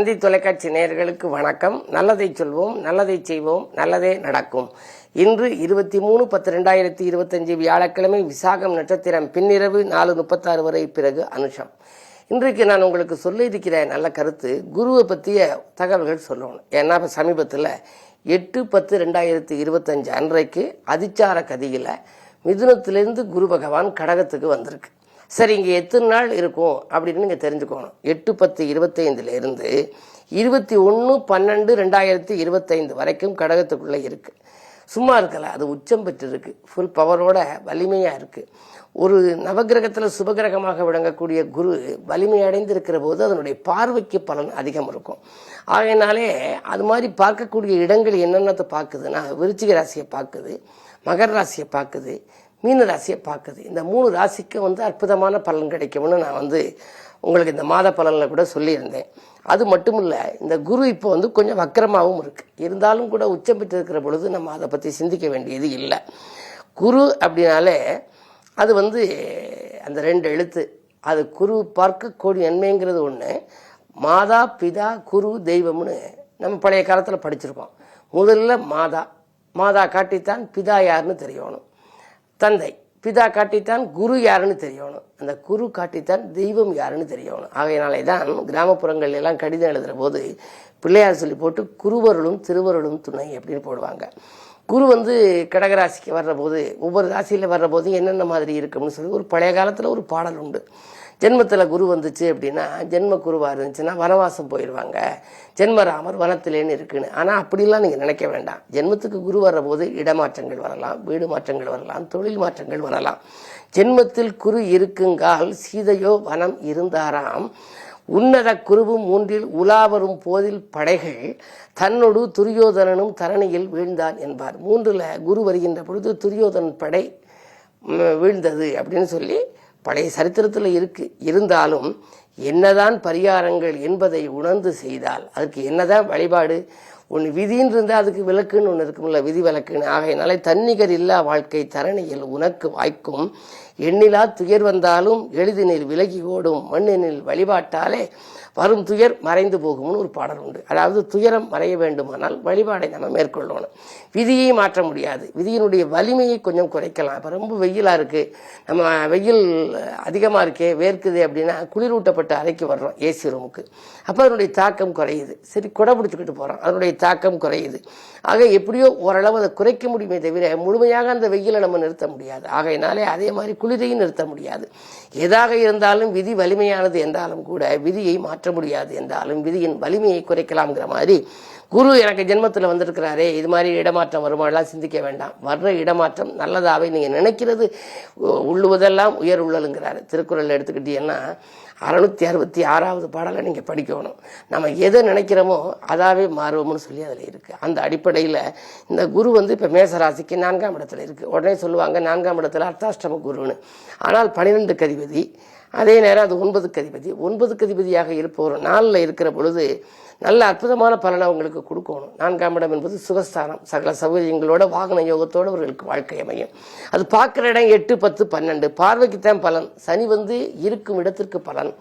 தந்தி தொலைக்காட்சி நேயர்களுக்கு வணக்கம். நல்லதை சொல்வோம், நல்லதை செய்வோம், நல்லதே நடக்கும். இன்று 23/10/2025 வியாழக்கிழமை, விசாகம் நட்சத்திரம், பின்னிரவு 4:36 வரை, பிறகு அனுஷம். இன்றைக்கு நான் உங்களுக்கு சொல்ல இருக்கிற நல்ல கருத்து, குருவை பற்றிய தகவல்கள் சொல்லணும். ஏன்னா இப்போ சமீபத்தில் 8/10/2025 அன்றைக்கு அதிச்சார கதியில் மிதுனத்திலிருந்து குரு பகவான் கடகத்துக்கு வந்திருக்கு. சரி, இங்கே எத்தனை நாள் இருக்கும் அப்படின்னு நீங்கள் தெரிஞ்சுக்கணும். 8/10/25 21/12/2025 வரைக்கும் கடகத்துக்குள்ளே இருக்குது. சும்மா இருக்கல, அது உச்சம் பெற்று இருக்கு, ஃபுல் பவரோட வலிமையாக இருக்குது. ஒரு நவகிரகத்தில் சுபகிரகமாக விளங்கக்கூடிய குரு வலிமையடைந்து இருக்கிற போது அதனுடைய பார்வைக்கு பலன் அதிகம் இருக்கும். ஆகையினாலே அது மாதிரி பார்க்கக்கூடிய இடங்கள் என்னென்னத்தை பார்க்குதுன்னா, விருச்சிக ராசியை பார்க்குது, மகர ராசியை பார்க்குது, மீன ராசியை பார்க்குது. இந்த 3 ராசிக்கு அற்புதமான பலன் கிடைக்கும்னு நான் உங்களுக்கு இந்த மாத பலனில் கூட சொல்லியிருந்தேன். அது மட்டும் இல்லை, இந்த குரு இப்போ கொஞ்சம் வக்கரமாகவும் இருக்குது. இருந்தாலும் கூட உச்சம் பெற்று இருக்கிற பொழுது நம்ம அதை பற்றி சிந்திக்க வேண்டியது இல்லை. குரு அப்படின்னாலே அது அந்த 2 எழுத்து, அது குரு பார்க்க கோடி நன்மைங்கிறது ஒன்று. மாதா பிதா குரு தெய்வம்னு நம்ம பழைய காலத்தில் படிச்சிருக்கோம். முதல்ல மாதா காட்டித்தான் பிதா யாருன்னு தெரியணும், தந்தை பிதா காட்டித்தான் குரு யாருன்னு தெரியணும், அந்த குரு காட்டித்தான் தெய்வம் யாருன்னு தெரியணும். ஆகையினாலே தான் கிராமப்புறங்கள் எல்லாம் கடிதம் எழுதுகிற போது பிள்ளையார் சொல்லி போட்டு குருவருளும் திருவருளும் துணை அப்படின்னு போடுவாங்க. குரு கடகராசிக்கு வர்ற போது, ஒவ்வொரு ராசியில் வர்ற போது என்னென்ன மாதிரி இருக்கும்னு சொல்லி ஒரு பழைய காலத்தில் ஒரு பாடல் உண்டு. ஜென்மத்தில் குரு வந்துச்சு அப்படின்னா, ஜென்ம குருவாக இருந்துச்சுன்னா வனவாசம் போயிடுவாங்க, ஜென்மராமர் வனத்திலேன்னு இருக்குன்னு. ஆனால் அப்படிலாம் நீங்கள் நினைக்க வேண்டாம். ஜென்மத்துக்கு குரு வர்ற போது இடமாற்றங்கள் வரலாம், வீடு மாற்றங்கள் வரலாம், தொழில் மாற்றங்கள் வரலாம். ஜென்மத்தில் குரு இருக்குங்கால் சீதையோ வனம் இருந்தாராம், உன்னத குருவும் 3 உலாவரும் போதில் படைகள் தன்னொடு துரியோதனனும் தரணியில் வீழ்ந்தான் என்பார். 3 குரு வருகின்ற பொழுது துரியோதனன் படை வீழ்ந்தது அப்படின்னு சொல்லி பழைய சரித்திரத்தில் இருக்கு. இருந்தாலும் என்னதான் பரிகாரங்கள் என்பதை உணர்ந்து செய்தால், அதுக்கு என்னதான் வழிபாடு, ஒன்று விதின்னு இருந்தால் அதுக்கு விளக்குன்னு ஒன்று இருக்கும்ல, விதி விளக்குன்னு. ஆகையினாலே தன்னிகர் இல்லா வாழ்க்கை தரணியில் உனக்கு வாய்க்கும், எண்ணிலா துயர் வந்தாலும் எளிதினில் விலகி ஓடும், மண்ணினில் வழிபாட்டாலே வரும் துயர் மறைந்து போகும்னு ஒரு பாடல் உண்டு. அதாவது துயரம் மறைய வேண்டுமானால் வழிபாடை நம்ம மேற்கொள்ளணும். விதியை மாற்ற முடியாது, விதியினுடைய வலிமையை கொஞ்சம் குறைக்கலாம். இப்போ ரொம்ப வெயிலாக இருக்குது, நம்ம வெயில் அதிகமாக இருக்கே, வேர்க்குது அப்படின்னா குளிரூட்டப்பட்ட அறைக்கு வர்றோம், ஏசி ரூமுக்கு. அப்போ அதனுடைய தாக்கம் குறையுது. சரி, குடை பிடிச்சிக்கிட்டு போகிறோம், அதனுடைய தாக்கம் குறையுது. ஆக எப்படியோ ஓரளவு அதை குறைக்க முடியுமே தவிர முழுமையாக அந்த வெயிலை நம்ம நிறுத்த முடியாது. ஆகையினாலே அதே மாதிரி குளிரையும் நிறுத்த முடியாது. எதாக இருந்தாலும் விதி வலிமையானது என்றாலும் கூட விதியை மாற்ற முடியாது என்றாலும் விதியின் வலிமையை குறைக்கலாம்ங்கிற மாதிரி குரு எனக்கு ஜென்மத்தில் வந்திருக்கிறாரே, இது மாதிரி இடமாற்றம் வருமானலாம் சிந்திக்க வேண்டாம். வர்ற இடமாற்றம் நல்லதாகவே நீங்கள் நினைக்கிறது உள்ளுவதெல்லாம் உயர் உள்ளலுங்கிறாரு. திருக்குறள் எடுத்துக்கிட்டீங்கன்னா 666வது பாடலை நீங்கள் படிக்கணும். நம்ம எதை நினைக்கிறோமோ அதாவே மாறுவோம்னு சொல்லி அதில் இருக்குது. அந்த அடிப்படையில் இந்த குரு இப்போ மேசராசிக்கு 4ஆம் இடத்துல இருக்குது. உடனே சொல்லுவாங்க 4ஆம் இடத்துல அர்த்தாஷ்டம குருன்னு. ஆனால் 12க்கு அதிபதி, அதே நேரம் அது 9க்கு அதிபதி. 9க்கு அதிபதியாக இருப்பவர் 4ல் இருக்கிற பொழுது நல்ல அற்புதமான பலனை அவங்களுக்கு கொடுக்கணும். 4ஆம் இடம் என்பது சுகஸ்தானம், சகல சௌகரியங்களோட வாகன யோகத்தோடு அவர்களுக்கு வாழ்க்கை அமையும். அது பார்க்குற இடம் 8, 10, 12 பார்வைக்குத்தான் பலன். சனி இருக்கும் இடத்திற்கு பலன்,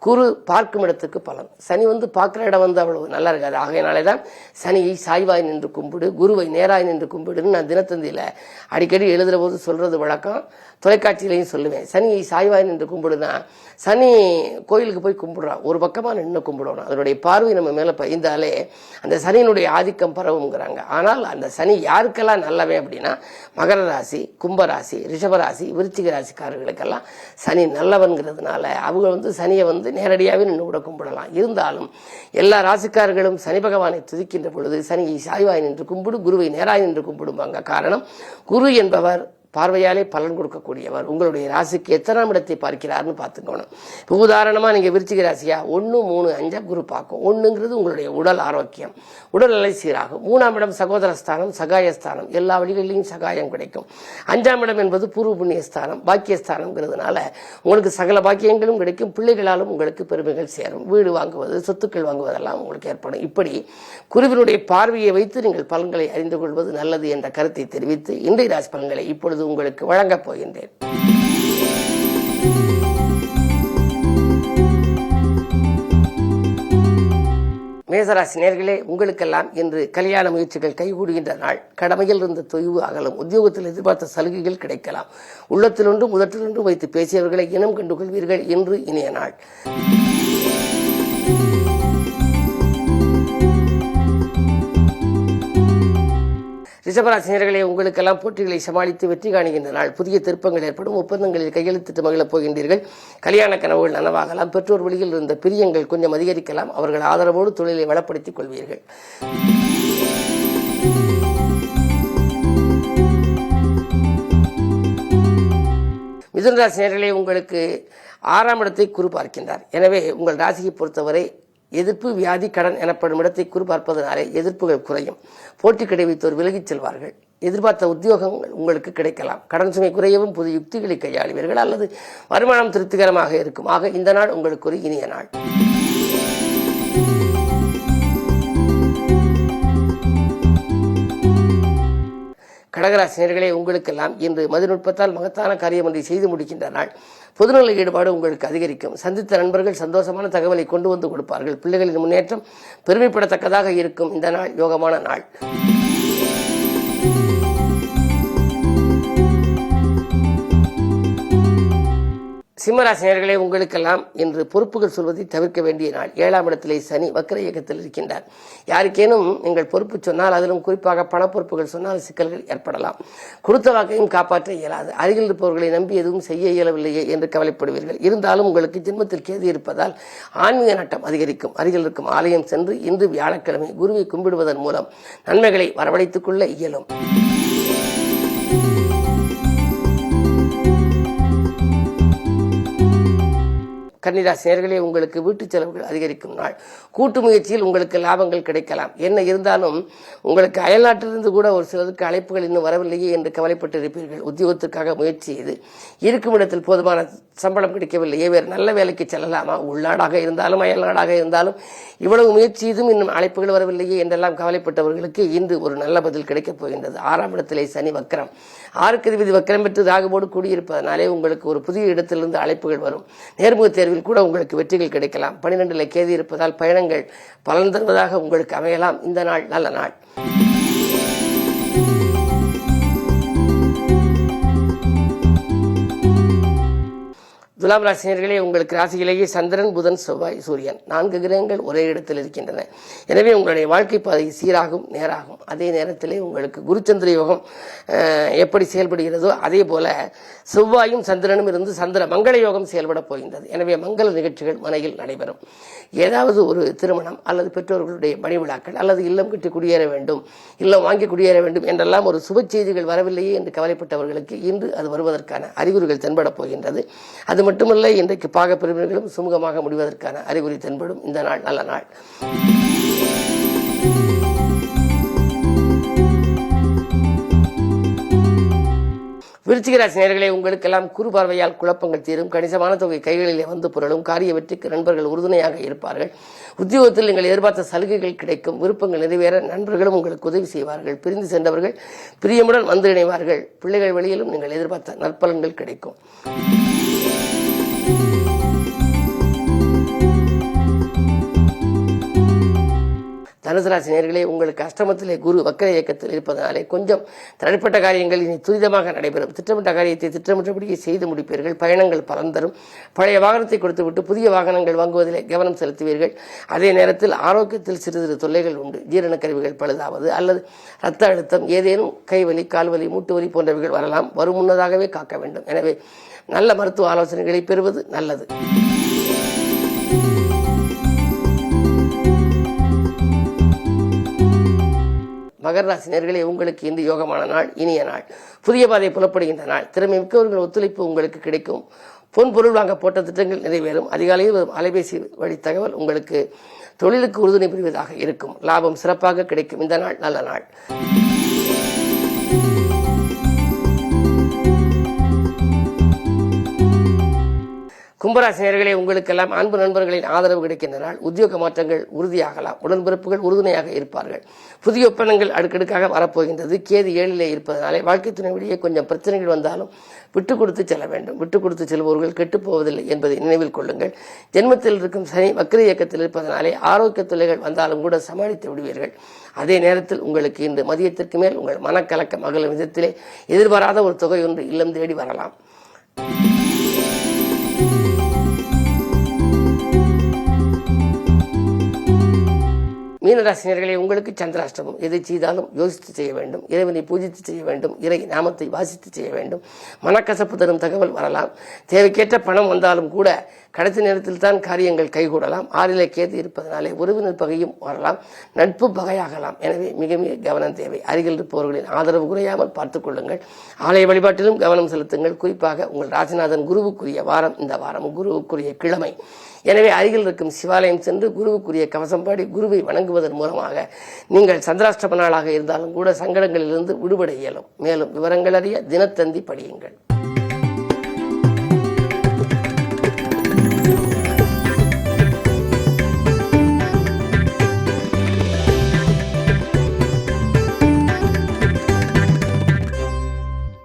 குரு பார்க்கும் இடத்துக்கு பலன். சனி பார்க்குற இடம் அவ்வளவு நல்லா இருக்காது. ஆகையினாலே தான் சனியை சாய்வாய் நின்று கும்பிடு, குருவை நேராய் நின்று கும்பிடுன்னு நான் தினத்தந்தியில் அடிக்கடி எழுதுகிற போது சொல்கிறது வழக்கம், தொலைக்காட்சியிலையும் சொல்லுவேன். சனியை சாய்வாய் நின்று கும்பிடுதான். சனி கோயிலுக்கு போய் கும்பிடுறான், ஒரு பக்கமாக நின்று கும்பிடணும். அதனுடைய பார்வை நம்ம மேலே பயந்தாலே அந்த சனியினுடைய ஆதிக்கம் பரவுங்கிறாங்க. ஆனால் அந்த சனி யாருக்கெல்லாம் நல்லவே அப்படின்னா, மகர ராசி, கும்பராசி, ரிஷபராசி, விருச்சிக ராசிக்காரர்களுக்கெல்லாம் சனி நல்லவன்கிறதுனால அவங்க சனியை நேரடியாகவே நின்று கூட கும்பிடலாம். இருந்தாலும் எல்லா ராசிக்காரர்களும் சனி பகவானை துதிக்கின்ற பொழுது சனியை சாய்வாய் நின்று கும்பிடு, குருவை நேராய் நின்று கும்பிடுவாங்க. காரணம், குரு என்பவர் பார்வையாலே பலன் கொடுக்கக்கூடியவர். உங்களுடைய ராசிக்கு எத்தனாம் இடத்தை பார்க்கிறார்னு பார்த்துக்கணும். இப்போ உதாரணமாக நீங்கள் விருச்சிக ராசியா 1, 3, 5 குரு பார்க்கும். 1ங்கிறது உங்களுடைய உடல் ஆரோக்கியம், உடல்நிலை சீராகும். 3ஆம் இடம் சகோதரஸ்தானம், சகாயஸ்தானம், எல்லா வழிகளிலையும் சகாயம் கிடைக்கும். 5ஆம் இடம் என்பது பூர்வ புண்ணியஸ்தானம், பாக்கியஸ்தானம்ங்கிறதுனால உங்களுக்கு சகல பாக்கியங்களும் கிடைக்கும். பிள்ளைகளாலும் உங்களுக்கு பெருமைகள் சேரும். வீடு வாங்குவது, சொத்துக்கள் வாங்குவதெல்லாம் உங்களுக்கு ஏற்படும். இப்படி குருவினுடைய பார்வையை வைத்து நீங்கள் பலன்களை அறிந்து கொள்வது நல்லது என்ற கருத்தை தெரிவித்து இன்றைய ராசி பலன்களை இப்பொழுது உங்களுக்கு வழங்கப் போகின்றேன். மேசராசி நேயர்களே, உங்களுக்கெல்லாம் இன்று கல்யாண முயற்சிகள் கைகூடுகின்ற நாள். கடமையில் இருந்த தொய்வு அகலும். உத்தியோகத்தில் எதிர்பார்த்த சலுகைகள் கிடைக்கலாம். உள்ளத்திலொன்றும் முதற்றிலொன்றும் வைத்து பேசியவர்களை இனம் கண்டுகொள்வீர்கள். இன்று இனிய நாள். ரிஷபராசினியர்களே, உங்களுக்கெல்லாம் போட்டிகளை சமாளித்து வெற்றி காணுகின்ற நாள். புதிய திருப்பங்கள் ஏற்படும். ஒப்பந்தங்களில் கையெழுத்திட்டு மகிழப் போகின்றீர்கள். கல்யாண கனவுகள் நனவாகலாம். பெற்றோர் வழியில் இருந்த பிரியங்கள் கொஞ்சம் அதிகரிக்கலாம். அவர்கள் ஆதரவோடு தொழிலை வளப்படுத்திக் கொள்வீர்கள். மிதுன ராசி நேயர்களே, உங்களுக்கு 6ஆம் இடத்தை குரு பார்க்கின்றார். எனவே உங்கள் ராசியை பொறுத்தவரை எதிர்ப்பு, வியாதி, கடன் எனப்படும் இடத்தை குறிப்பார்ப்பதனாலே எதிர்ப்புகள் குறையும். போட்டி கிடைவித்தோர் விலகிச் செல்வார்கள். எதிர்பார்த்த உத்தியோகங்கள் உங்களுக்கு கிடைக்கலாம். கடன் சுமை குறையவும் புது யுக்திகளை கையாளுவீர்கள் அல்லது வருமானம் திருப்திகரமாக இருக்கும். ஆக இந்த நாள் உங்களுக்கு ஒரு இனிய நாள். கடகராசினியர்களே, உங்களுக்கெல்லாம் இன்று மதிநுட்பத்தால் மகத்தான காரியம் ஒன்றை செய்து முடிக்கின்ற நாள். பொதுநல ஈடுபாடு உங்களுக்கு அதிகரிக்கும். சந்தித்த நண்பர்கள் சந்தோஷமான தகவலை கொண்டு வந்து கொடுப்பார்கள். பிள்ளைகளின் முன்னேற்றம் பெருமைப்படத்தக்கதாக இருக்கும். இந்த நாள் யோகமான நாள். சிம்மராசினியர்களே, உங்களுக்கெல்லாம் இன்று பொறுப்புகள் சொல்வதை தவிர்க்க வேண்டிய நாள். 7ஆம் இடத்திலே சனி வக்ர இயக்கத்தில் இருக்கின்றார். யாருக்கேனும் நீங்கள் பொறுப்பு சொன்னால், அதிலும் குறிப்பாக பண பொறுப்புகள் சொன்னால் சிக்கல்கள் ஏற்படலாம். கொடுத்த வாக்கையும் காப்பாற்ற இயலாது. அருகில் இருப்பவர்களை நம்பி எதுவும் செய்ய இயலவில்லையே என்று கவலைப்படுவீர்கள். இருந்தாலும் உங்களுக்கு ஜென்மத்தில் கேது இருப்பதால் ஆன்மீக நாட்டம் அதிகரிக்கும். அருகில் இருக்கும் ஆலயம் சென்று இன்று வியாழக்கிழமை குருவை கும்பிடுவதன் மூலம் நன்மைகளை வரவழைத்துக் கொள்ள இயலும். கன்னிராசினியர்களே, உங்களுக்கு வீட்டு செலவுகள் அதிகரிக்கும் நாள். கூட்டு முயற்சியில் உங்களுக்கு லாபங்கள் கிடைக்கலாம். என்ன இருந்தாலும் உங்களுக்கு அயல்நாட்டிலிருந்து கூட ஒரு சிலருக்கு அழைப்புகள் இன்னும் வரவில்லையே என்று கவலைப்பட்டு இருப்பீர்கள். உத்தியோகத்திற்காக முயற்சி செய்து இருக்கும் இடத்தில் போதுமான சம்பளம் கிடைக்கவில்லையே, வேறு நல்ல வேலைக்கு செல்லலாமா? உள்நாடாக இருந்தாலும் அயல்நாடாக இருந்தாலும் இவ்வளவு முயற்சி செய்தும் இன்னும் அழைப்புகள் வரவில்லையே என்றெல்லாம் கவலைப்பட்டவர்களுக்கு இன்று ஒரு நல்ல பதில் கிடைக்கப் போகின்றது. 6ஆம் இடத்திலே சனி வக்கரம். 6க்கு அதிபதி வக்கரம் பெற்று ராகுவோடு கூடியிருப்பதனாலே உங்களுக்கு ஒரு புதிய இடத்திலிருந்து அழைப்புகள் வரும். நேர்முக தேர்வில் கூட உங்களுக்கு வெற்றிகள் கிடைக்கலாம். 12ல் கேது இருப்பதால் பயணங்கள் பலன் தருவதாக உங்களுக்கு அமையலாம். இந்த நாள் நல்ல நாள். துலாம் ராசினியர்களே, உங்களுக்கு ராசியிலேயே சந்திரன், புதன், செவ்வாய், சூரியன் 4 கிரகங்கள் ஒரே இடத்தில் இருக்கின்றன. எனவே உங்களுடைய வாழ்க்கை பாதை சீராகும், நேராகும். அதே நேரத்திலே உங்களுக்கு குருச்சந்திர யோகம் எப்படி செயல்படுகிறதோ அதே போல செவ்வாயும் சந்திரனும் இருந்து சந்திர மங்கள யோகம் செயல்பட போகின்றது. எனவே மங்கள நிகழ்ச்சிகள் மனையில் நடைபெறும். ஏதாவது ஒரு திருமணம் அல்லது பெற்றோர்களுடைய பணி விழாக்கள் அல்லது இல்லம் கட்டி குடியேற வேண்டும், இல்லம் வாங்கி குடியேற வேண்டும் என்றெல்லாம் ஒரு சுப செய்திகள் வரவில்லையே என்று கவலைப்பட்டவர்களுக்கு இன்று அது வருவதற்கான அறிகுறிகள் தென்பட போகின்றது. அது மட்டுமல்ல, இன்றைக்கு பாக பிரிவினர்களும் சுமூகமாக முடிவதற்கான அறிகுறி தென்படும். இந்த நாள் நல்ல நாள். விருச்சிக ராசி நேயர்களே, உங்களுக்கெல்லாம் குறு பார்வையால் குழப்பங்கள் தீரும். கணிசமான தொகை கைகளிலே வந்து புரளும். காரிய வெற்றிக்கு நண்பர்கள் உறுதுணையாக இருப்பார்கள். உத்தியோகத்தில் நீங்கள் எதிர்பார்த்த சலுகைகள் கிடைக்கும். விருப்பங்கள் நிறைவேற நண்பர்களும் உங்களுக்கு உதவி செய்வார்கள். பிரிந்து சென்றவர்கள் பிரியமுடன் வந்து இணைவார்கள். பிள்ளைகள் வழியிலும் நீங்கள் எதிர்பார்த்த நற்பலன்கள் கிடைக்கும். தனுசு ராசி நேயர்களே, உங்களுக்கு அஷ்டமத்திலே குரு வக்கர இயக்கத்தில் இருப்பதனாலே கொஞ்சம் தடைப்பட்ட காரியங்கள் இனி துரிதமாக நடைபெறும். திட்டமிட்ட காரியத்தை திட்டமிட்டபடியே செய்து முடிப்பீர்கள். பயணங்கள் பலன் தரும். பழைய வாகனத்தை கொடுத்துவிட்டு புதிய வாகனங்கள் வாங்குவதிலே கவனம் செலுத்துவீர்கள். அதே நேரத்தில் ஆரோக்கியத்தில் சிறு சிறு தொல்லைகள் உண்டு. ஜீரண கருவிகள் பழுதாவது அல்லது இரத்த அழுத்தம், ஏதேனும் கைவலி, கால்வலி, மூட்டு வலி போன்றவைகள் வரலாம். வரும் முன்னதாகவே காக்க வேண்டும். எனவே நல்ல மருத்துவ ஆலோசனைகளை பெறுவது நல்லது. மகர ராசி நேயர்களே, உங்களுக்கு இன்று யோகமான நாள், இனிய நாள். புதிய பாதை புலப்படுகின்ற நாள். திறமை மிக்கவர்கள் ஒத்துழைப்பு உங்களுக்கு கிடைக்கும். பொன் பொருள் வாங்க போட்ட திட்டங்கள் நிறைவேறும். அதிகாலையில் அலைபேசி வழி தகவல் உங்களுக்கு தொழிலுக்கு உறுதுணை புரிவதாக இருக்கும். லாபம் சிறப்பாக கிடைக்கும். இந்த நாள் நல்ல நாள். கும்பராசினியர்களே, உங்களுக்கெல்லாம் அன்பு நண்பர்களின் ஆதரவு கிடைக்கின்ற நாள். உத்தியோக மாற்றங்கள் உறுதியாகலாம். உடன்பிறப்புகள் உறுதுணையாக இருப்பார்கள். புதிய ஒப்பந்தங்கள் அடுக்கடுக்காக வரப்போகின்றது. கேது 7லே இருப்பதனாலே வாழ்க்கை துணைவிடையே கொஞ்சம் பிரச்சனைகள் வந்தாலும் விட்டு கொடுத்து செல்ல வேண்டும். விட்டு கொடுத்து செல்பவர்கள் கெட்டுப் போவதில்லை என்பதை நினைவில் கொள்ளுங்கள். ஜென்மத்தில் இருக்கும் சனி வக்ர இயக்கத்தில் இருப்பதனாலே ஆரோக்கிய தொல்லைகள் வந்தாலும் கூட சமாளித்து விடுவீர்கள். அதே நேரத்தில் உங்களுக்கு இன்று மதியத்திற்கு மேல் உங்கள் மனக்கலக்கம் அகலும் விதத்திலே எதிர்பாராத ஒரு தொகை ஒன்று இல்லம் தேடி வரலாம். மீனராசினியர்களே, உங்களுக்கு சந்திராஷ்டமம். எதை செய்தாலும் யோசித்து செய்ய வேண்டும். இறைவனை பூஜித்து செய்ய வேண்டும். இறை நாமத்தை வாசித்து செய்ய வேண்டும். மனக்கசப்பு தரும் தகவல் வரலாம். தேவைக்கேற்ற பணம் வந்தாலும் கூட கடைசி நேரத்தில் தான் காரியங்கள் கைகூடலாம். 6லே கேது இருப்பதனாலே உறவினர் பகையும் வரலாம். நட்பு பகையாகலாம். எனவே மிக மிக கவனம் தேவை. அருகில் இருப்பவர்களின் ஆதரவு குறையாமல் பார்த்துக் கொள்ளுங்கள். ஆலய வழிபாட்டிலும் கவனம் செலுத்துங்கள். குறிப்பாக உங்கள் ராசிநாதன் குருவுக்குரிய வாரம் இந்த வாரம், குருவுக்குரிய கிழமை. எனவே அருகில் இருக்கும் சிவாலயம் சென்று குருவுக்குரிய கவசம் பாடி குருவை வணங்குவதன் மூலமாக நீங்கள் சந்திராஷ்டம நாளாக இருந்தாலும் கூட சங்கடங்களிலிருந்து விடுபட இயலும். மேலும் விவரங்கள் அறிய தினத்தந்தி படியுங்கள்.